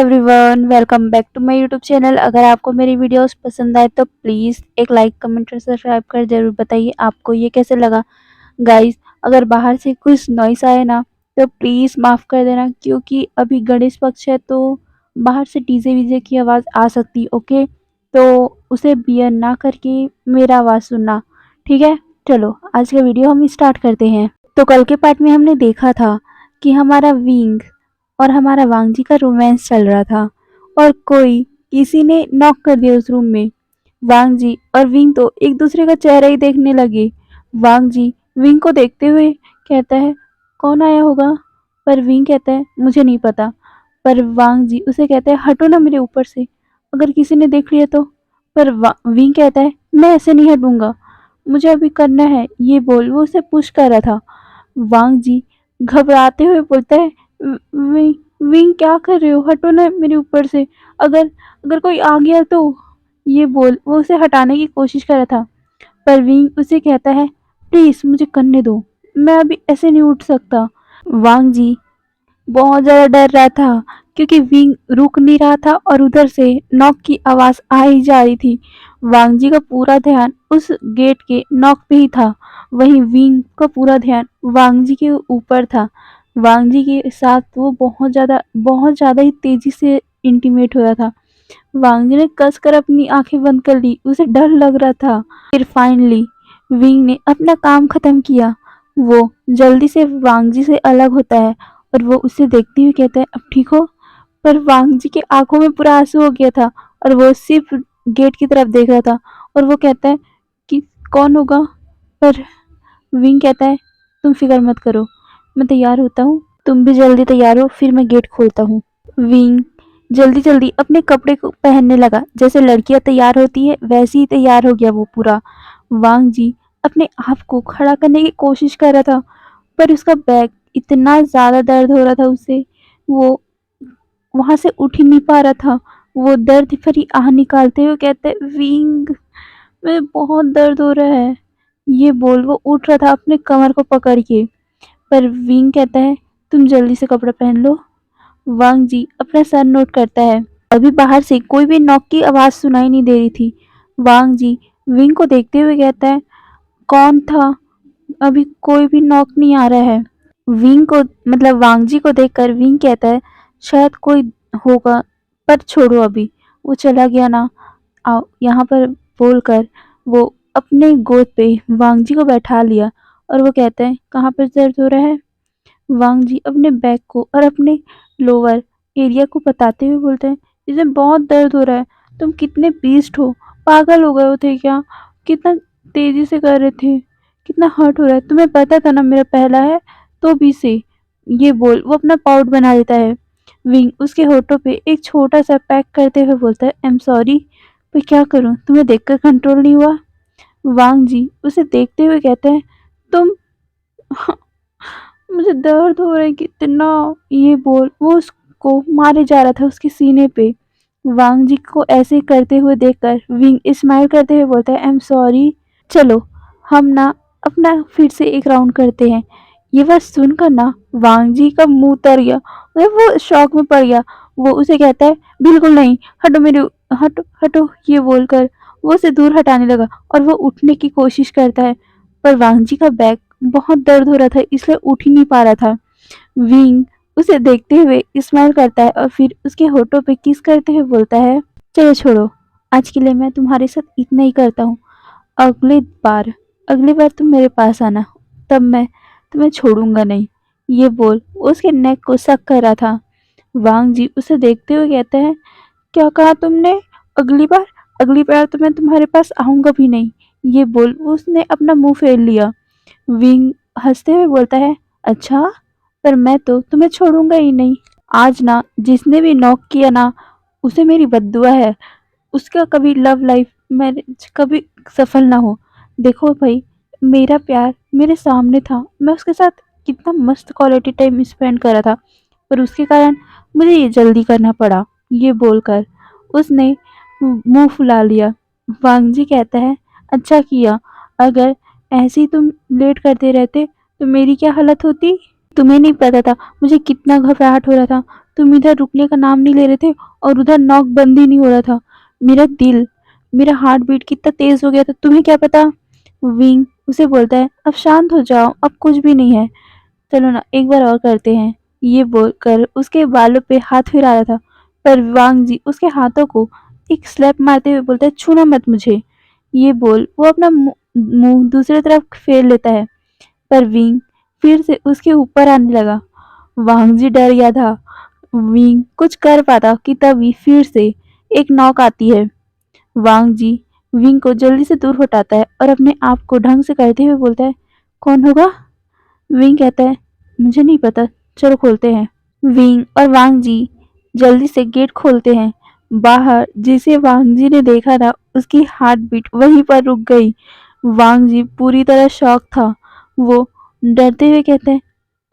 Everyone, welcome back to my YouTube channel. अगर आपको मेरी वीडियोस पसंद आए तो प्लीज़ एक लाइक, कमेंट और सब्सक्राइब कर ज़रूर बताइए आपको ये कैसे लगा। गाइस, अगर बाहर से कुछ नॉइस आए ना तो प्लीज़ माफ़ कर देना, क्योंकि अभी गणेश पक्ष है तो बाहर से डीजे वीजे की आवाज़ आ सकती। ओके, तो उसे बियर ना करके मेरा आवाज़ सुनना, ठीक है। चलो आज का वीडियो हम स्टार्ट करते हैं। तो कल के पार्ट में हमने देखा था कि हमारा विंग और हमारा वांग जी का रोमांस चल रहा था और किसी ने नॉक कर दिया उस रूम में। वांग जी और विंग तो एक दूसरे का चेहरा ही देखने लगे। वांग जी विंग को देखते हुए कहता है, कौन आया होगा? पर विंग कहता है, मुझे नहीं पता। पर वांग जी उसे कहता है, हटो ना मेरे ऊपर से, अगर किसी ने देख लिया तो। पर विंग कहता है, मैं ऐसे नहीं हटूंगा, मुझे अभी करना है। ये बोल वो उसे पुश कर रहा था। वांग जी घबराते हुए बोलता है, विंग विंग क्या कर रहे हो? हटो ना मेरे ऊपर से, अगर अगर कोई आ गया तो। ये बोल वो उसे हटाने की कोशिश कर रहा था। पर विंग उसे कहता है, प्लीज मुझे करने दो, मैं अभी ऐसे नहीं उठ सकता। वांग जी बहुत ज़्यादा डर रहा था, क्योंकि विंग रुक नहीं रहा था और उधर से नॉक की आवाज़ आ ही जा रही थी। वांग जी का पूरा ध्यान उस गेट के नॉक पे ही था, वहीं विंग का पूरा ध्यान वांग जी के ऊपर था। वांग जी के साथ वो बहुत ज़्यादा ही तेज़ी से इंटीमेट हो रहा था। वांग जी ने कसकर अपनी आंखें बंद कर ली, उसे डर लग रहा था। फिर फाइनली विंग ने अपना काम खत्म किया। वो जल्दी से वांग जी से अलग होता है और वो उसे देखते हुए कहता है, अब ठीक हो? पर वांग जी की आंखों में पूरा आंसू हो गया था और वो सिर्फ गेट की तरफ देख रहा था। और वो कहता है कि कौन होगा? पर विंग कहता है, तुम फिक्र मत करो, मैं तैयार होता हूँ, तुम भी जल्दी तैयार हो, फिर मैं गेट खोलता हूँ। विंग जल्दी जल्दी अपने कपड़े को पहनने लगा, जैसे लड़कियां तैयार होती है वैसे ही तैयार हो गया वो पूरा। वांग जी अपने आप को खड़ा करने की कोशिश कर रहा था, पर उसका बैक इतना ज़्यादा दर्द हो रहा था उसे, वो वहाँ से उठ ही नहीं पा रहा था। वो दर्द भरी आह निकालते हुए कहते, विंग मुझे बहुत दर्द हो रहा है। ये बोल वो उठ रहा था अपने कमर को पकड़ के। पर विंग कहता है, तुम जल्दी से कपड़ा पहन लो। वांग जी अपना सर नोट करता है। अभी बाहर से कोई भी नॉक की आवाज़ सुनाई नहीं दे रही थी। वांग जी विंग को देखते हुए कहता है, कौन था? अभी कोई भी नॉक नहीं आ रहा है। विंग को मतलब वांग जी को देखकर विंग कहता है, शायद कोई होगा, पर छोड़ो अभी, वो चला गया ना, आओ यहाँ पर। बोलकर वो अपने गोद पे वांग जी को बैठा लिया और वो कहता है, कहाँ पर दर्द हो रहा है? वांग जी अपने बैक को और अपने लोअर एरिया को बताते हुए बोलते हैं, इसमें बहुत दर्द हो रहा है। तुम कितने बीस्ट हो, पागल हो गए हो थे क्या? कितना तेजी से कर रहे थे, कितना हर्ट हो रहा है, तुम्हें पता था ना मेरा पहला है, तो भी से। ये बोल वो अपना पाउट बना देता है। विंग उसके होठों पे एक छोटा सा पैक करते हुए बोलता है, आई एम सॉरी, पर क्या करूं, तुम्हें देखकर कंट्रोल नहीं हुआ। वांग जी उसे देखते हुए कहते हैं, तुम मुझे दर्द हो रहा है कितना। ये बोल वो उसको मारे जा रहा था उसके सीने पे। वांग जी को ऐसे करते हुए देखकर विंग स्माइल करते हुए बोलता है, आई एम सॉरी, चलो हम ना अपना फिर से एक राउंड करते हैं। ये बात सुनकर ना वांग जी का मुंह तर गया, मतलब वो शौक में पड़ गया। वो उसे कहता है, बिल्कुल नहीं, हटो मेरे, हटो हटो। ये बोलकर वो उसे दूर हटाने लगा और वो उठने की कोशिश करता है। पर वांग जी का बैक बहुत दर्द हो रहा था, इसलिए उठ ही नहीं पा रहा था। विंग उसे देखते हुए स्माइल करता है और फिर उसके होठों पे किस करते हुए बोलता है, चलो छोड़ो, आज के लिए मैं तुम्हारे साथ इतना ही करता हूँ। अगली बार अगली बार तुम मेरे पास आना, तब मैं तुम्हें छोड़ूंगा नहीं। ये बोल वो उसके नेक को सक कर रहा था। वांग जी उसे देखते हुए कहते हैं, क्या कहा तुमने? अगली बार? अगली बार तो मैं तुम्हारे पास आऊंगा भी नहीं। ये बोल वो उसने अपना मुंह फेर लिया। विंग हंसते हुए बोलता है, अच्छा, पर मैं तो तुम्हें छोड़ूंगा ही नहीं। आज ना जिसने भी नॉक किया ना, उसे मेरी बद्दुआ है, उसका कभी लव लाइफ मैरिज कभी सफल ना हो। देखो भाई, मेरा प्यार मेरे सामने था, मैं उसके साथ कितना मस्त क्वालिटी टाइम स्पेंड कर रहा था, पर उसके कारण मुझे ये जल्दी करना पड़ा। ये बोलकर उसने मुंह फुला लिया। वांग जी कहता है, अच्छा किया, अगर ऐसे ही तुम लेट करते रहते तो मेरी क्या हालत होती? तुम्हें नहीं पता था मुझे कितना घबराहट हो रहा था, तुम इधर रुकने का नाम नहीं ले रहे थे और उधर नॉक बंद ही नहीं हो रहा था। मेरा हार्ट बीट कितना तेज हो गया था, तुम्हें क्या पता। विंग उसे बोलता है, अब शांत हो जाओ, अब कुछ भी नहीं है, चलो ना एक बार और करते हैं। ये बोलकर उसके बालों पे हाथ फिरा रहा था, पर वांग जी उसके हाथों को एक स्लैप मारते हुए बोलता है, छूना मत मुझे। ये बोल वो अपना मुंह दूसरी तरफ फेर लेता है, पर विंग फिर से उसके ऊपर आने लगा। वांग जी डर गया था। विंग कुछ कर पाता कि तभी फिर से एक नॉक आती है। वांग जी विंग को जल्दी से दूर हटाता है और अपने आप को ढंग से करते हुए बोलता है, कौन होगा। विंग कहता है, मुझे नहीं पता, चलो खोलते हैं। विंग और वांग जी जल्दी से गेट खोलते हैं। बाहर जिसे वांग जी ने देखा था उसकी हार्ट बीट वहीं पर रुक गई। वांग जी पूरी तरह शॉक था। वो डरते हुए कहते हैं,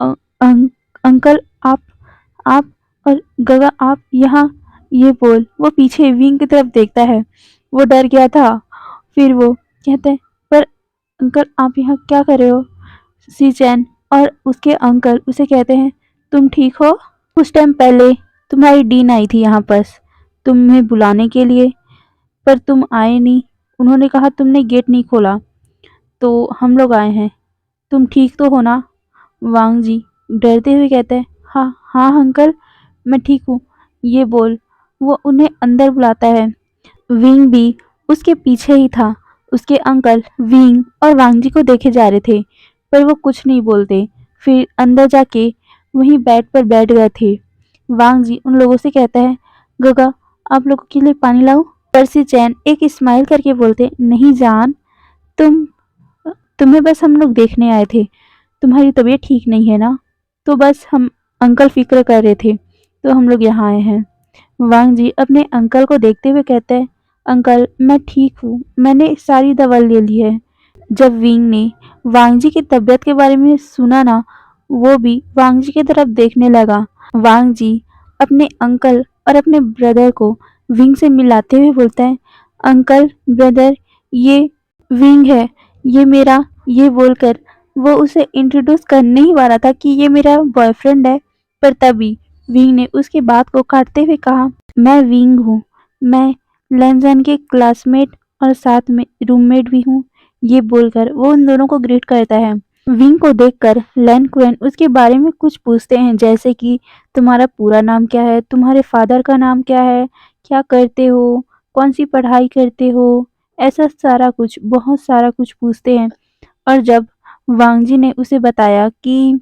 "अ- अंकल आप और गगा आप यहाँ। ये बोल वो पीछे विंग की तरफ देखता है। वो डर गया था। फिर वो कहते हैं, पर अंकल आप यहाँ क्या कर रहे हो। सी चैन और उसके अंकल उसे कहते हैं, तुम ठीक हो। कुछ टाइम पहले तुम्हारी डीन आई थी यहाँ पर तुम्हें बुलाने के लिए, पर तुम आए नहीं। उन्होंने कहा तुमने गेट नहीं खोला, तो हम लोग आए हैं। तुम ठीक तो हो ना। वांग जी डरते हुए कहते हैं, हाँ हाँ अंकल, मैं ठीक हूँ। ये बोल वो उन्हें अंदर बुलाता है। विंग भी उसके पीछे ही था। उसके अंकल विंग और वांग जी को देखे जा रहे थे, पर वो कुछ नहीं बोलते। फिर अंदर जाके वहीं बेड पर बैठ गए थे। वांग जी उन लोगों से कहता है, गगा आप लोगों के लिए पानी लाऊं। परसी चैन एक स्माइल करके बोलते, नहीं जान, तुम तुम्हें बस हम लोग देखने आए थे। तुम्हारी तबीयत ठीक नहीं है ना, तो बस हम अंकल फिक्र कर रहे थे, तो हम लोग यहाँ आए हैं। वांग जी अपने अंकल को देखते हुए कहते हैं, अंकल मैं ठीक हूँ, मैंने सारी दवा ले ली है। जब विंग ने वांग जी की तबीयत के बारे में सुना ना, वो भी वांग जी की तरफ देखने लगा। वांग जी अपने अंकल और अपने ब्रदर को विंग से मिलाते हुए बोलता है, अंकल ब्रदर ये विंग है, ये मेरा। ये बोलकर वो उसे इंट्रोड्यूस करने ही वाला था कि ये मेरा बॉयफ्रेंड है, पर तभी विंग ने उसकी बात को काटते हुए कहा, मैं विंग हूँ, मैं लैनजैन के क्लासमेट और साथ में रूममेट भी हूँ। ये बोलकर वो उन दोनों को ग्रीट करता है। विंग को देखकर लैन कुरैन उसके बारे में कुछ पूछते हैं, जैसे कि तुम्हारा पूरा नाम क्या है, तुम्हारे फादर का नाम क्या है, क्या करते हो, कौन सी पढ़ाई करते हो, ऐसा सारा कुछ, बहुत सारा कुछ पूछते हैं। और जब वांग जी ने उसे बताया कि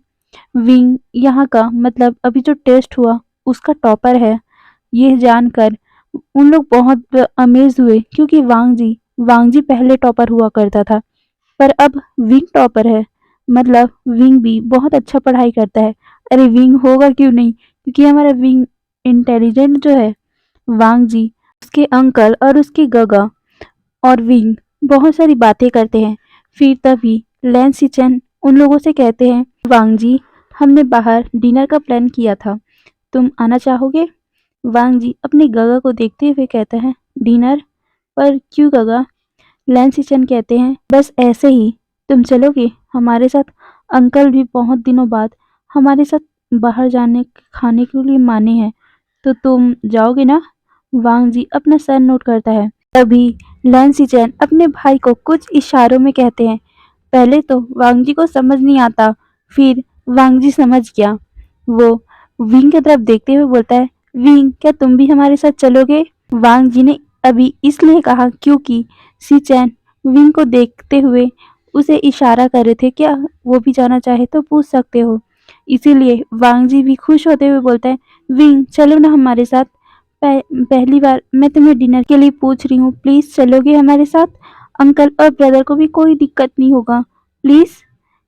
विंग यहाँ का मतलब अभी जो टेस्ट हुआ उसका टॉपर है, ये जानकर उन लोग बहुत अमेज हुए, क्योंकि वांग जी पहले टॉपर हुआ करता था, पर अब विंग टॉपर है। मतलब विंग भी बहुत अच्छा पढ़ाई करता है। अरे विंग होगा क्यों नहीं, क्योंकि हमारा विंग इंटेलिजेंट जो है। वांग जी उसके अंकल और उसकी गगा और विंग बहुत सारी बातें करते हैं। फिर तभी लैन सिचन उन लोगों से कहते हैं, वांग जी हमने बाहर डिनर का प्लान किया था, तुम आना चाहोगे। वांग जी अपनी गगा को देखते हुए कहता है, डिनर, पर क्यों गगा। लैन सिचन कहते हैं, बस ऐसे ही, तुम चलोगे हमारे साथ। अंकल भी बहुत दिनों बाद हमारे साथ बाहर जाने खाने के लिए माने हैं, तो तुम जाओगे ना। वांग जी अपना सर नोट करता है। तभी लैन सिचन अपने भाई को कुछ इशारों में कहते हैं। पहले तो वांग जी को समझ नहीं आता, फिर वांग जी समझ गया। वो विंग की तरफ देखते हुए बोलता है, विंग क्या तुम भी हमारे साथ चलोगे। वांग जी ने अभी इसलिए कहा क्योंकि सी चैन विंग को देखते हुए उसे इशारा कर रहे थे, क्या वो भी जाना चाहे तो पूछ सकते हो। इसीलिए वांग जी भी खुश होते हुए बोलता है, विंग चलो ना हमारे साथ। पहली बार मैं तुम्हें डिनर के लिए पूछ रही हूँ, प्लीज चलोगे हमारे साथ। अंकल और ब्रदर को भी कोई दिक्कत नहीं होगा, प्लीज।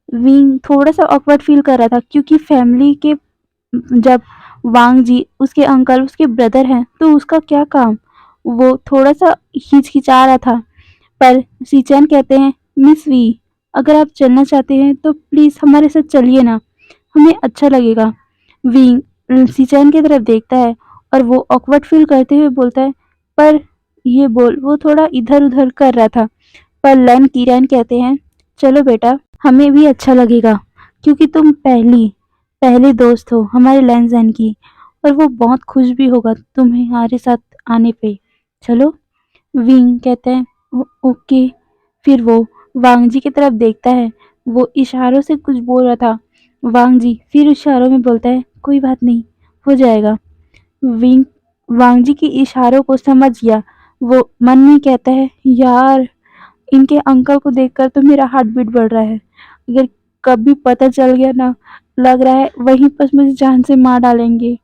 विंग थोड़ा सा ऑकवर्ड फील कर रहा था, क्योंकि फैमिली के जब वांग जी उसके अंकल उसके ब्रदर हैं तो उसका क्या काम। वो थोड़ा सा हिचकिचा रहा था। पर सीचैन कहते हैं, मिस वी अगर आप चलना चाहते हैं तो प्लीज हमारे साथ चलिए ना, हमें अच्छा लगेगा। विंग सीचैन की तरफ देखता है और वो ऑकवर्ड फील करते हुए बोलता है, पर ये बोल वो थोड़ा इधर उधर कर रहा था। पर लैन कीरैन कहते हैं, चलो बेटा हमें भी अच्छा लगेगा, क्योंकि तुम पहले दोस्त हो हमारे लैन जैन की, और वो बहुत खुश भी होगा तुम्हारे साथ आने पे। चलो। विंग कहता है ओके। फिर वो वांग जी की तरफ देखता है। वो इशारों से कुछ बोल रहा था। वांग जी फिर इशारों में बोलता है कोई बात नहीं, हो जाएगा। विंग वांग जी की इशारों को समझ गया। वो मन में कहता है यार, इनके अंकल को देखकर तो मेरा हार्ट बीट बढ़ रहा है। अगर कभी पता चल गया ना, लग रहा है वहीं पर मुझे जान से मार डालेंगे।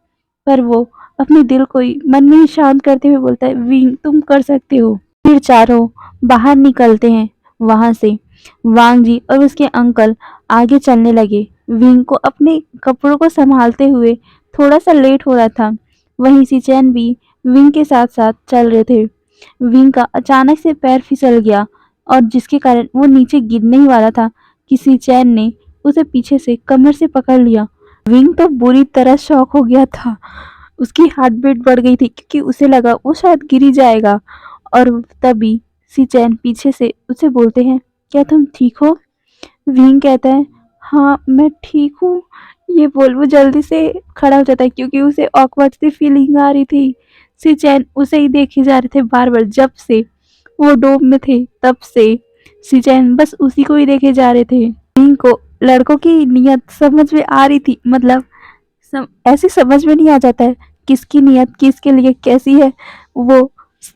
पर वो अपने दिल को ही मन में ही शांत करते हुए बोलता है विंग तुम कर सकते हो। फिर चारों बाहर निकलते हैं वहां से। वांग जी और उसके अंकल आगे चलने लगे। विंग को अपने कपड़ों को संभालते हुए थोड़ा सा लेट हो रहा था। वहीं सिचैन भी विंग के साथ साथ चल रहे थे। विंग का अचानक से पैर फिसल गया और जिसके कारण वो नीचे गिरने ही वाला था कि सिचैन ने उसे पीछे से कमर से पकड़ लिया। विंग तो बुरी तरह शॉक हो गया था। उसकी हार्ट बीट बढ़ गई थी क्योंकि उसे लगा वो शायद गिर ही जाएगा। और तभी सिचैन पीछे से उसे बोलते हैं क्या तुम ठीक हो? विंग कहता है हाँ मैं ठीक हूँ। ये बोल वो जल्दी से खड़ा हो जाता है क्योंकि उसे ऑकवर्ड सी फीलिंग आ रही थी। सिचैन उसे ही देखे जा रहे थे बार बार। जब से वो डोम में थे तब से सिचैन बस उसी को ही देखे जा रहे थे। विंग को लड़कों की नियत समझ में आ रही थी। मतलब ऐसे समझ में नहीं आ जाता है किसकी नियत किसके लिए कैसी है। वो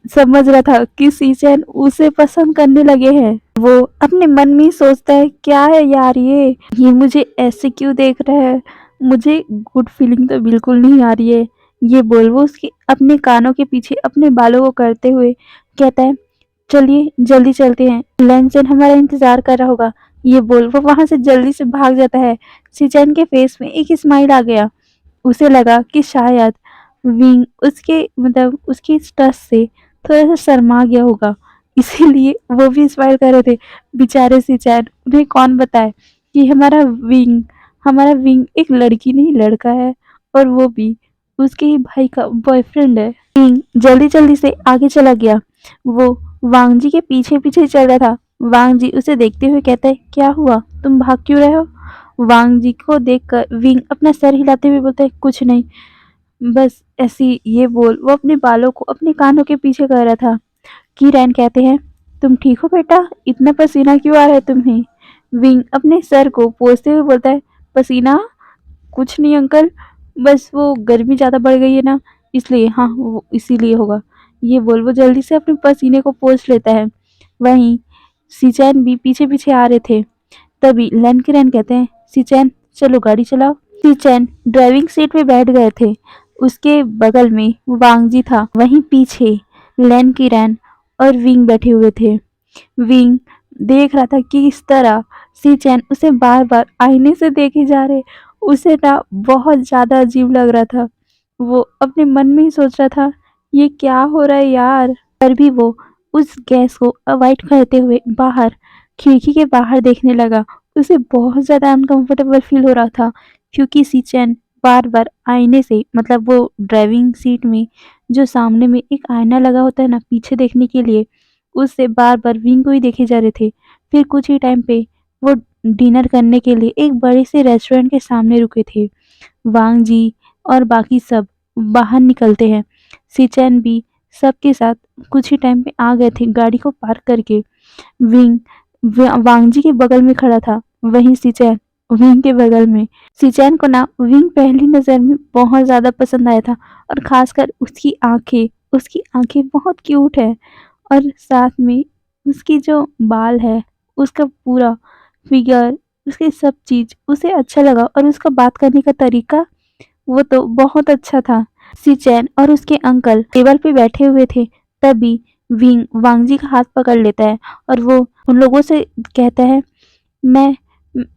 समझ रहा था कि सीचैन उसे पसंद करने लगे हैं। वो अपने मन में ही सोचता है क्या है यार ये मुझे ऐसे क्यों देख रहा है। मुझे गुड फीलिंग तो बिल्कुल नहीं आ रही है। ये बोल वो उसके अपने कानों के पीछे अपने बालों को करते हुए कहता है चलिए जल्दी चलते हैं, लंचन हमारा इंतजार कर रहा होगा। ये बोल वो वहां से जल्दी से भाग जाता है। सिचैन के फेस में एक स्माइल आ गया। उसे लगा कि शायद विंग उसके मतलब उसकी टच से थोड़ा सा शर्मा गया होगा, इसीलिए वो भी स्माइल कर रहे थे। बेचारे सिचैन उन्हें कौन बताए कि हमारा विंग एक लड़की नहीं लड़का है और वो भी उसके ही भाई का बॉयफ्रेंड है। विंग जल्दी जल्दी से आगे चला गया। वो वांग जी के पीछे पीछे चल रहा था। वांग जी उसे देखते हुए कहता है क्या हुआ, तुम भाग क्यों रहे हो? वांग जी को देखकर विंग अपना सर हिलाते हुए बोलता है कुछ नहीं, बस ऐसी। ये बोल वो अपने बालों को अपने कानों के पीछे कर रहा था। किरैन कहते हैं तुम ठीक हो बेटा, इतना पसीना क्यों आ रहा है तुम्हें? विंग अपने सर को पोंछते हुए बोलता है पसीना कुछ नहीं अंकल, बस वो गर्मी ज़्यादा बढ़ गई है ना, इसलिए। हाँ वो इसीलिए होगा। ये बोल वो जल्दी से अपने पसीने को पोंछ लेता है। वहीं सिचैन भी पीछे पीछे आ रहे थे। तभी लन किरैन कहते हैं सिचैन चलो गाड़ी चलाओ। सिचैन ड्राइविंग सीट पे बैठ गए थे। उसके बगल में वांगजी था। वहीं पीछे लन किरैन और विंग बैठे हुए थे। विंग देख रहा था कि इस तरह सिचैन उसे बार बार आईने से देखे जा रहे। उसे ना बहुत ज्यादा अजीब लग रहा था। वो अपने मन में ही सोच रहा था ये क्या हो रहा है यार। पर भी वो उस गैस को अवॉइड करते हुए बाहर खिड़की के बाहर देखने लगा। उसे बहुत ज़्यादा अनकंफर्टेबल फील हो रहा था क्योंकि सिचैन बार-बार आईने से मतलब वो ड्राइविंग सीट में जो सामने में एक आईना लगा होता है ना पीछे देखने के लिए, उससे बार-बार विंग को ही देखे जा रहे थे। फिर कुछ ही टाइम पे वो डिनर करने के लिए एक बड़े से रेस्टोरेंट के सामने रुके थे। वांग जी और बाकी सब बाहर निकलते हैं। सिचैन भी सबके साथ कुछ ही टाइम पे आ गए थे गाड़ी को पार्क करके। विंग वांगजी के बगल में खड़ा था। वहीं सिचैन विंग के बगल में। सिचैन को ना विंग पहली नजर में बहुत ज्यादा पसंद आया था और खासकर उसकी आंखें बहुत क्यूट है। और साथ में उसकी जो बाल है, उसका पूरा फिगर, उसकी सब चीज उसे अच्छा लगा और उसका बात करने का तरीका वो तो बहुत अच्छा था। सिचैन और उसके अंकल टेबल पे बैठे हुए थे। तभी विंग वांगजी का हाथ पकड़ लेता है और वो उन लोगों से कहता है मैं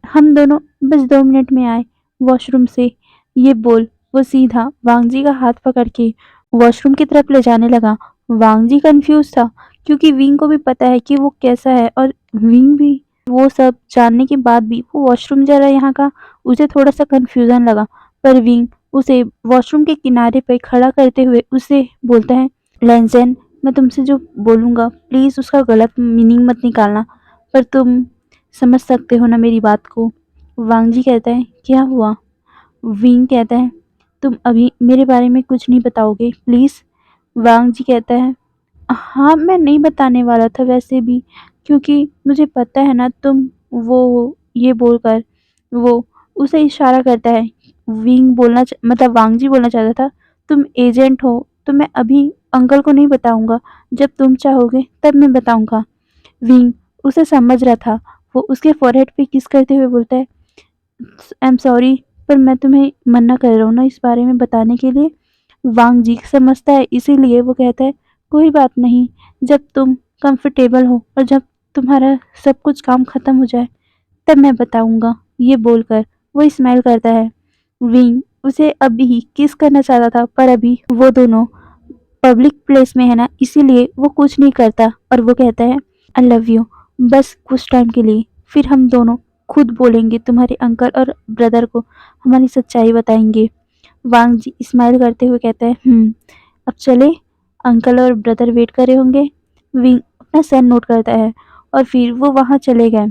हम दोनों बस 2 मिनट में आए वॉशरूम से। ये बोल वो सीधा वांगजी का हाथ पकड़ के वॉशरूम की तरफ ले जाने लगा। वांगजी कंफ्यूज था क्योंकि विंग को भी पता है कि वो कैसा है और विंग भी वो सब जानने के बाद भी वो वॉशरूम जा रहा है यहाँ का। उसे थोड़ा सा कंफ्यूजन लगा। पर विंग उसे वॉशरूम के किनारे पे खड़ा करते हुए उसे बोलता है लेंजेन मैं तुमसे जो बोलूँगा प्लीज़ उसका गलत मीनिंग मत निकालना, पर तुम समझ सकते हो ना मेरी बात को। वांगजी कहता है क्या हुआ? विंग कहता है तुम अभी मेरे बारे में कुछ नहीं बताओगे प्लीज़? वांग जी कहता है, हाँ, मैं नहीं बताने वाला था वैसे भी, क्योंकि मुझे पता है ना तुम वो ये बोलकर वो उसे इशारा करता है। मतलब वांग जी बोलना चाहता था, तुम एजेंट हो, तो मैं अभी अंकल को नहीं बताऊँगा, जब तुम चाहोगे तब मैं बताऊँगा। विंग उसे समझ रहा था, वो उसके फ़ॉरहेड पे किस करते हुए बोलता है, आई एम सॉरी, पर मैं तुम्हें मना कर रहा हूँ ना इस बारे में बताने के लिए। वांग जी समझता है, इसीलिए वो कहता है, कोई बात नहीं, जब तुम कंफर्टेबल हो और जब तुम्हारा सब कुछ काम खत्म हो जाए तब मैं बताऊंगा। ये बोलकर वो स्माइल करता है। विंग उसे अभी ही किस करना चाहता था, पर अभी वो दोनों पब्लिक प्लेस में है ना, इसीलिए वो कुछ नहीं करता और वो कहता है, आई लव यू, बस कुछ टाइम के लिए, फिर हम दोनों खुद बोलेंगे, तुम्हारे अंकल और ब्रदर को हमारी सच्चाई बताएंगे। वांग जी स्माइल करते हुए कहता है, अब चले, अंकल और ब्रदर वेट कर रहे होंगे। विंग अपना सर नोट करता है और फिर वो वहाँ चले गए।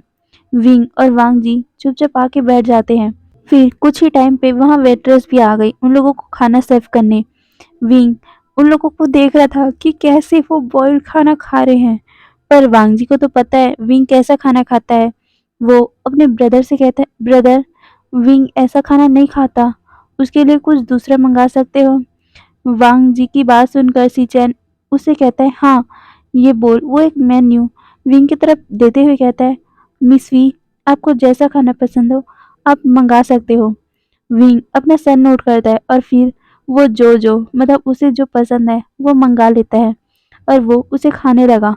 विंग और वांग जी चुपचाप आके बैठ जाते हैं। फिर कुछ ही टाइम पे वहाँ वेट्रेस भी आ गई उन लोगों को खाना सर्व करने। विंग उन लोगों को देख रहा था कि कैसे वो बॉइल्ड खाना खा रहे हैं, पर वांग जी को तो पता है विंग कैसा खाना खाता है। वो अपने ब्रदर से कहता है, ब्रदर, विंग ऐसा खाना नहीं खाता, उसके लिए कुछ दूसरा मंगा सकते हो? वांग जी की बात सुनकर सीचैन उसे कहता है, हाँ, ये बोल। वो एक मेन्यू विंग की तरफ देते हुए कहता है, मिस वी, आपको जैसा खाना पसंद हो आप मंगा सकते हो। विंग अपना सर नोट करता है और फिर वो जो मतलब उसे जो पसंद है वो मंगा लेता है और वो उसे खाने लगा।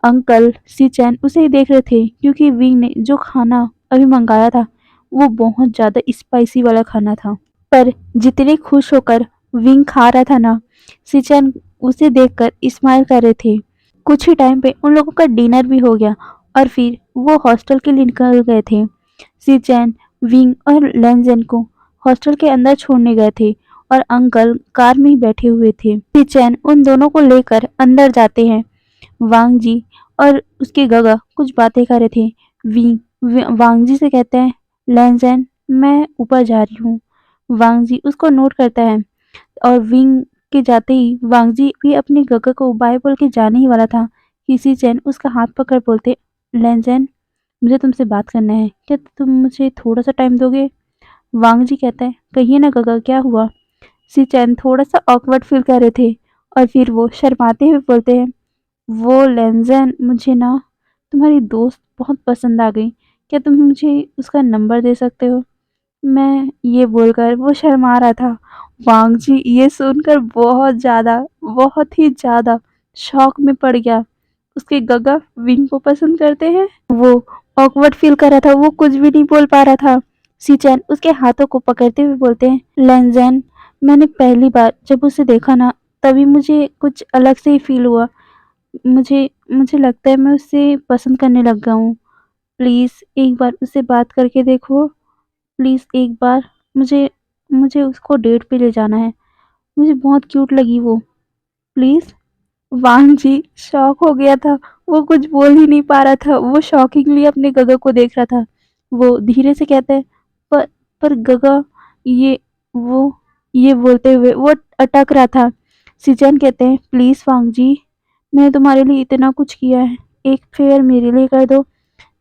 अंकल सीचैन उसे ही देख रहे थे, क्योंकि विंग ने जो खाना अभी मंगाया था वो बहुत ज़्यादा स्पाइसी वाला खाना था। पर जितने खुश होकर विंग खा रहा था ना, सिचन उसे देखकर स्माइल कर रहे थे। कुछ ही टाइम पे उन लोगों का डिनर भी हो गया और फिर वो हॉस्टल के लिए निकल गए थे। सिचन, विंग और लेंजेन को हॉस्टल के अंदर छोड़ने गए थे और अंकल कार में ही बैठे हुए थे। सिचन उन दोनों को लेकर अंदर जाते हैं। वांग जी और उसके गगा कुछ बातें कर रहे थे। वांग जी से कहते हैं, लेंजेन, मैं ऊपर जा रही हूँ। वांग जी उसको नोट करता है और विंग के जाते ही वांग जी भी अपने गगा को बाय बोल के जाने ही वाला था कि चैन उसका हाथ पकड़ बोलते, लेंजेन, मुझे तुमसे बात करना है, क्या तुम मुझे थोड़ा सा टाइम दोगे? वांग जी कहता है, कहिए ना गगा, क्या हुआ? सी चैन थोड़ा सा ऑकवर्ड फील कर रहे थे और फिर वो शर्माते हुए बोलते हैं, वो लेंजेन, मुझे ना तुम्हारी दोस्त बहुत पसंद आ गई, क्या तुम मुझे उसका नंबर दे सकते हो? मैं ये बोलकर वो शर्मा रहा था। वांग जी ये सुनकर बहुत ही ज़्यादा शॉक में पड़ गया। उसके गगा विंग को पसंद करते हैं। वो ऑकवर्ड फील कर रहा था, वो कुछ भी नहीं बोल पा रहा था। सीचैन उसके हाथों को पकड़ते हुए बोलते हैं, लेंजेन, मैंने पहली बार जब उसे देखा ना, तभी मुझे कुछ अलग से ही फील हुआ। मुझे मुझे लगता है मैं उसे पसंद करने लग गया हूँ। प्लीज़ एक बार उससे बात करके देखो। प्लीज़ एक बार, मुझे मुझे उसको डेट पे ले जाना है। मुझे बहुत क्यूट लगी वो, प्लीज़। वांग जी शॉक हो गया था, वो कुछ बोल ही नहीं पा रहा था, वो शॉकिंगली अपने गगा को देख रहा था। वो धीरे से कहता है, पर पर गगा, ये वो ये बोलते हुए वो अटक रहा था। सिचन कहते हैं, प्लीज़ वांग जी, मैंने तुम्हारे लिए इतना कुछ किया है, एक फेयर मेरे लिए कर दो।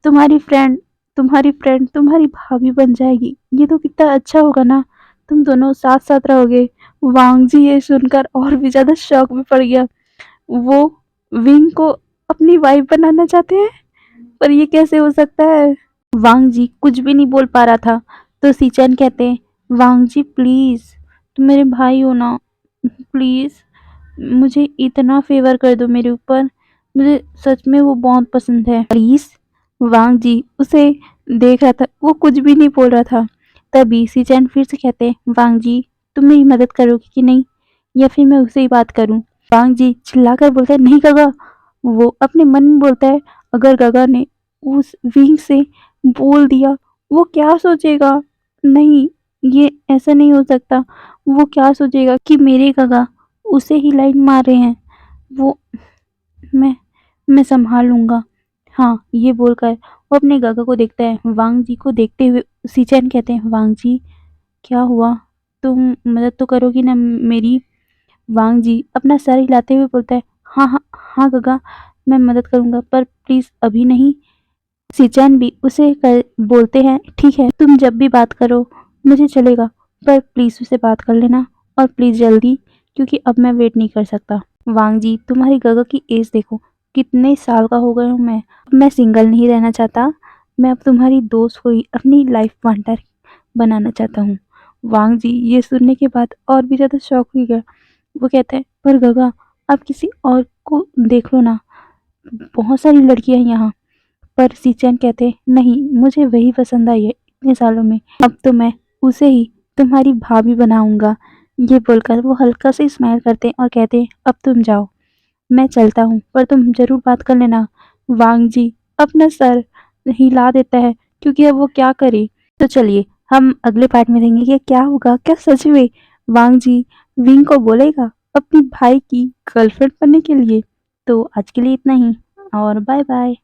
तुम्हारी फ्रेंड तुम्हारी फ्रेंड तुम्हारी भाभी बन जाएगी, ये तो कितना अच्छा होगा ना, तुम दोनों साथ साथ रहोगे। वांग जी ये सुनकर और भी ज्यादा शॉक में पड़ गया। वो विंग को अपनी वाइफ बनाना चाहते हैं, पर ये कैसे हो सकता है? वांग जी कुछ भी नहीं बोल पा रहा था, तो सीचन कहते हैं, वांग जी प्लीज, तुम मेरे भाई हो ना, प्लीज मुझे इतना फेवर कर दो मेरे ऊपर, मुझे सच में वो बहुत पसंद है, प्लीज। वांग जी उसे देख रहा था, वो कुछ भी नहीं बोल रहा था। तभी सीचैन फिर से कहते हैं, वांग जी, तुम मेरी मदद करोगे कि नहीं, या फिर मैं उससे ही बात करूं? वांग जी चिल्लाकर बोलता है, नहीं गगा। वो अपने मन में बोलता है, अगर गगा ने उस विंग से बोल दिया, वो क्या सोचेगा? नहीं, ये ऐसा नहीं हो सकता। वो क्या सोचेगा कि मेरे गगा उसे ही लाइन मार रहे हैं। वो मैं मैं संभाल लूंगा। हाँ, ये बोलकर वो अपने गगा को देखता है। वांग जी को देखते हुए सीचैन कहते हैं, वांग जी, क्या हुआ? तुम मदद तो करोगी ना मेरी? वांग जी अपना सर हिलाते हुए बोलता है, हाँ हाँ हाँ गगा, मैं मदद करूंगा, पर प्लीज अभी नहीं। सिचैन भी उसे बोलते हैं, ठीक है तुम जब भी बात करो मुझे चलेगा, पर प्लीज उसे बात कर लेना, और प्लीज जल्दी, क्योंकि अब मैं वेट नहीं कर सकता। वांग जी तुम्हारी गगा की एज देखो, कितने साल का हो गया हूँ मैं। अब मैं सिंगल नहीं रहना चाहता, मैं अब तुम्हारी दोस्त हुई अपनी लाइफ पार्टनर बनाना चाहता हूँ। वांग जी ये सुनने के बाद और भी ज्यादा शॉक हो गया। वो कहता है, पर गगा आप किसी और को देख लो ना, बहुत सारी लड़कियां हैं यहाँ। पर सीचैन कहते हैं, नहीं मुझे वही पसंद आई है इतने सालों में, अब तो मैं उसे ही तुम्हारी भाभी बनाऊंगा। ये बोलकर वो हल्का से स्माइल करते हैं और कहते हैं, अब तुम जाओ, मैं चलता हूँ, पर तुम जरूर बात कर लेना। वांग जी अपना सर हिला देता है, क्योंकि अब वो क्या करे। तो चलिए हम अगले पार्ट में देखेंगे कि क्या होगा, क्या सच में वांग जी विंग को बोलेगा अपनी भाई की गर्लफ्रेंड बनने के लिए। तो आज के लिए इतना ही, और बाय बाय।